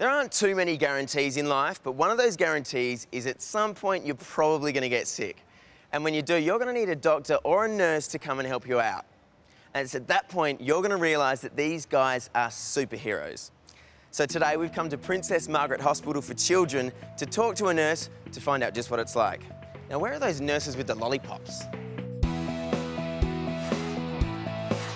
There aren't too many guarantees in life, but one of those guarantees is at some point you're probably going to get sick. And when you do, you're going to need a doctor or a nurse to come and help you out. And it's at that point you're going to realise that these guys are superheroes. So today we've come to Princess Margaret Hospital for Children to talk to a nurse to find out just what it's like. Now, where are those nurses with the lollipops?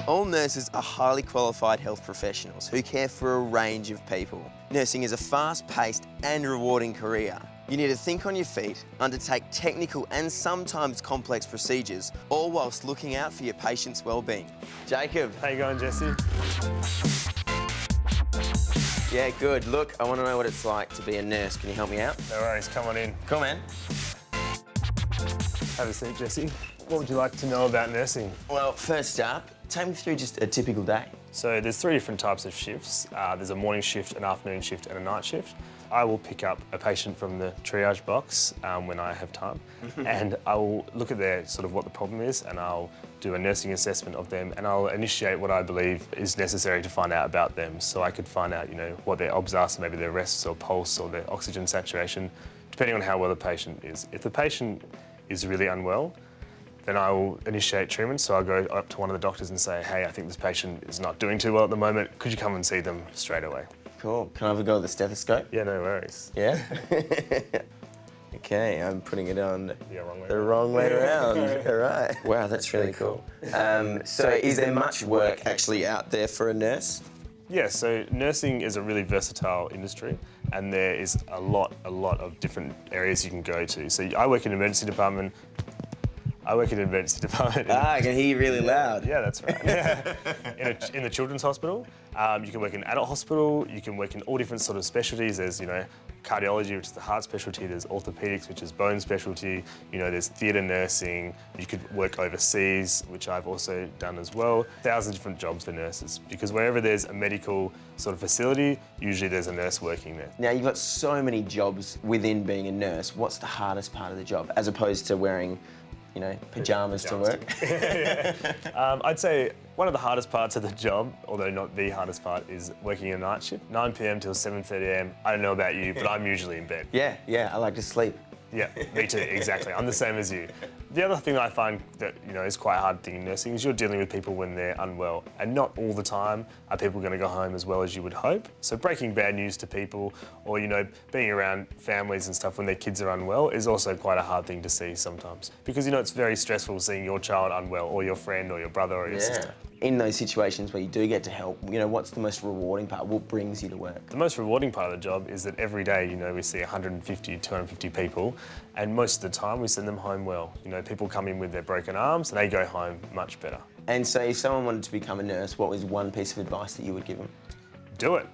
All nurses are highly qualified health professionals who care for a range of people. Nursing is a fast-paced and rewarding career. You need to think on your feet, undertake technical and sometimes complex procedures, all whilst looking out for your patient's well-being. Jacob. How you going, Jesse? Yeah, good. Look, I want to know what it's like to be a nurse. Can you help me out? No worries, come on in. Come on, man. Have a seat, Jesse. What would you like to know about nursing? Well, first up, take me through just a typical day. So there's 3 different types of shifts. There's a morning shift, an afternoon shift and a night shift. I will pick up a patient from the triage box when I have time and I will look at their sort of what the problem is and I'll do a nursing assessment of them and I'll initiate what I believe is necessary to find out about them. So I could find out, you know, what their obs are, so maybe their rests or pulse or their oxygen saturation, depending on how well the patient is. If the patient is really unwell, then I will initiate treatment. So I'll go up to one of the doctors and say, hey, I think this patient is not doing too well at the moment. Could you come and see them straight away? Cool. Can I have a go at the stethoscope? Yeah, no worries. Yeah? Okay, I'm putting it on the wrong way around. All right. Wow, that's really cool. So is there much work actually out there for a nurse? Yeah, so nursing is a really versatile industry and there is a lot of different areas you can go to. So I work in an emergency department. Ah, I can hear you really loud. Yeah, that's right. In the children's hospital, you can work in adult hospital, you can work in all different sort of specialties. There's, you know, cardiology, which is the heart specialty, there's orthopedics, which is bone specialty, you know, there's theatre nursing, you could work overseas, which I've also done as well. Thousands of different jobs for nurses, because wherever there's a medical sort of facility, usually there's a nurse working there. Now, you've got so many jobs within being a nurse. What's the hardest part of the job, as opposed to wearing, you know, pyjamas to work? I'd say one of the hardest parts of the job, although not the hardest part, is working a night shift. 9 p.m. till 7:30 a.m. I don't know about you, but I'm usually in bed. Yeah, I like to sleep. Yeah, me too, exactly. I'm the same as you. The other thing that I find that, you know, is quite a hard thing in nursing is you're dealing with people when they're unwell, and not all the time are people going to go home as well as you would hope. So breaking bad news to people, or, you know, being around families and stuff when their kids are unwell is also quite a hard thing to see sometimes. Because, you know, it's very stressful seeing your child unwell, or your friend, or your brother, or your sister. In those situations where you do get to help, you know, what's the most rewarding part? What brings you to work? The most rewarding part of the job is that every day, you know, we see 150, 250 people, and most of the time we send them home well. You know, people come in with their broken arms and they go home much better. And so if someone wanted to become a nurse, what was one piece of advice that you would give them? Do it.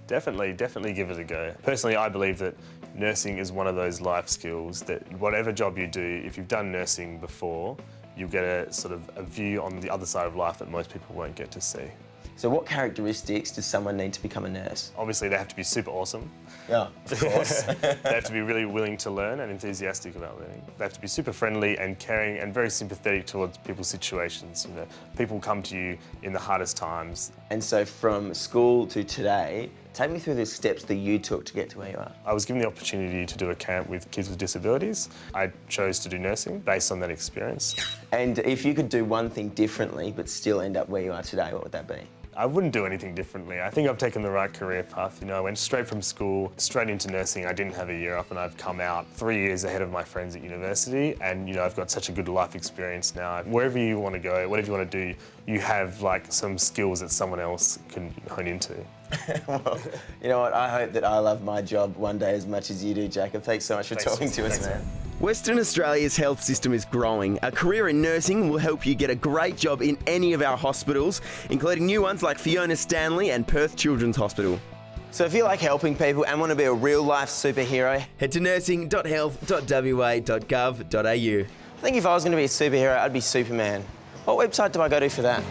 Definitely give it a go. Personally, I believe that nursing is one of those life skills that whatever job you do, if you've done nursing before, you'll get a sort of a view on the other side of life that most people won't get to see. So what characteristics does someone need to become a nurse? Obviously, they have to be super awesome. Yeah, of course. They have to be really willing to learn and enthusiastic about learning. They have to be super friendly and caring and very sympathetic towards people's situations. You know, people come to you in the hardest times. And so from school to today, take me through the steps that you took to get to where you are. I was given the opportunity to do a camp with kids with disabilities. I chose to do nursing based on that experience. And if you could do one thing differently but still end up where you are today, what would that be? I wouldn't do anything differently. I think I've taken the right career path. You know, I went straight from school, straight into nursing. I didn't have a year off and I've come out 3 years ahead of my friends at university. And, you know, I've got such a good life experience now. Wherever you want to go, whatever you want to do, you have, like, some skills that someone else can hone into. Well, you know what? I hope that I love my job one day as much as you do, Jacob. Thanks so much for talking to us, man. Western Australia's health system is growing. A career in nursing will help you get a great job in any of our hospitals, including new ones like Fiona Stanley and Perth Children's Hospital. So if you like helping people and want to be a real-life superhero, head to nursing.health.wa.gov.au. I think if I was going to be a superhero, I'd be Superman. What website do I go to for that?